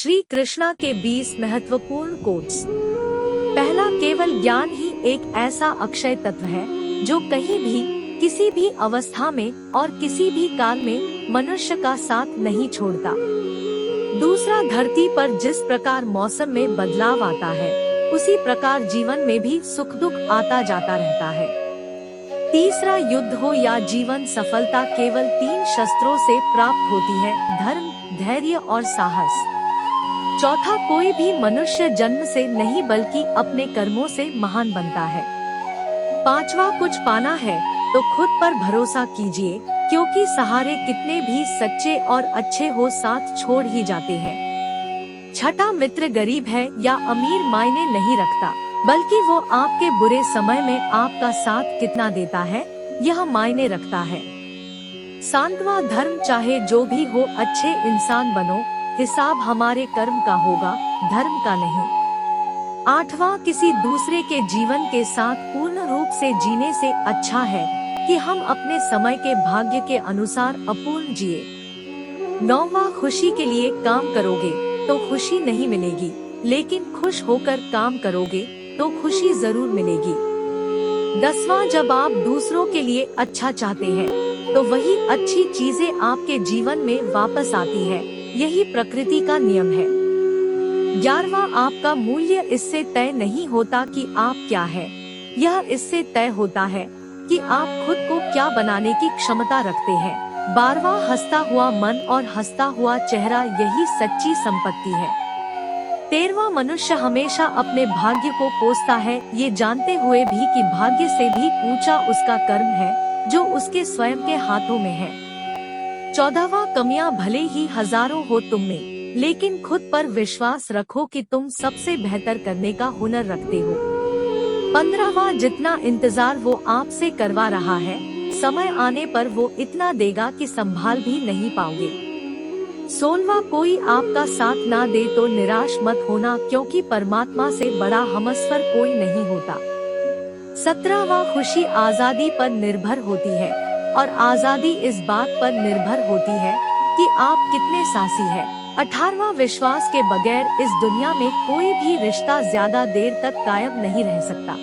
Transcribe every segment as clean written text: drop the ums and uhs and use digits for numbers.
श्री कृष्णा के 20 महत्वपूर्ण कोट्स। पहला, केवल ज्ञान ही एक ऐसा अक्षय तत्व है जो कहीं भी, किसी भी अवस्था में और किसी भी काल में मनुष्य का साथ नहीं छोड़ता। दूसरा, धरती पर जिस प्रकार मौसम में बदलाव आता है, उसी प्रकार जीवन में भी सुख दुख आता जाता रहता है। तीसरा, युद्ध हो या जीवन सफलता केवल 3 शस्त्रों से प्राप्त होती है: धर्म, धैर्य और साहस। चौथा, कोई भी मनुष्य जन्म से नहीं बल्कि अपने कर्मों से महान बनता है। पांचवा, कुछ पाना है तो खुद पर भरोसा कीजिए, क्योंकि सहारे कितने भी सच्चे और अच्छे हो साथ छोड़ ही जाते हैं। छठा, मित्र गरीब है या अमीर मायने नहीं रखता, बल्कि वो आपके बुरे समय में आपका साथ कितना देता है यह मायने रखता है। सातवां, धर्म चाहे जो भी हो अच्छे इंसान बनो, हिसाब हमारे कर्म का होगा, धर्म का नहीं। आठवां, किसी दूसरे के जीवन के साथ पूर्ण रूप से जीने से अच्छा है कि हम अपने समय के भाग्य के अनुसार अपूर्ण जिए। नौवां, खुशी के लिए काम करोगे तो खुशी नहीं मिलेगी, लेकिन खुश होकर काम करोगे तो खुशी जरूर मिलेगी। 10वां, जब आप दूसरों के लिए अच्छा चाहते हैं तो वही अच्छी चीजें आपके जीवन में वापस आती है, यही प्रकृति का नियम है। 11वां, आपका मूल्य इससे तय नहीं होता कि आप क्या है, यह इससे तय होता है कि आप खुद को क्या बनाने की क्षमता रखते हैं। 12वां, हंसता हुआ मन और हंसता हुआ चेहरा यही सच्ची संपत्ति है। 13वां, मनुष्य हमेशा अपने भाग्य को कोसता है, ये जानते हुए भी कि भाग्य से भी ऊंचा उसका कर्म है जो उसके स्वयं के हाथों में है। 14वां, कमियां भले ही हजारों हो तुम में, लेकिन खुद पर विश्वास रखो कि तुम सबसे बेहतर करने का हुनर रखते हो। 15वां, जितना इंतजार वो आपसे करवा रहा है, समय आने पर वो इतना देगा कि संभाल भी नहीं पाओगे। 16वां, कोई आपका साथ ना दे तो निराश मत होना, क्योंकि परमात्मा से बड़ा हमसफर कोई नहीं होता। 17वां, खुशी आजादी पर निर्भर होती है और आजादी इस बात पर निर्भर होती है कि आप कितने साहसी हैं। 18वां, विश्वास के बगैर इस दुनिया में कोई भी रिश्ता ज्यादा देर तक कायम नहीं रह सकता।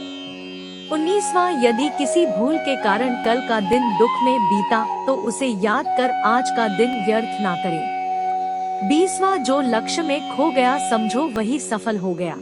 19वां, यदि किसी भूल के कारण कल का दिन दुख में बीता तो उसे याद कर आज का दिन व्यर्थ ना करें। 20वां, जो लक्ष्य में खो गया समझो वही सफल हो गया।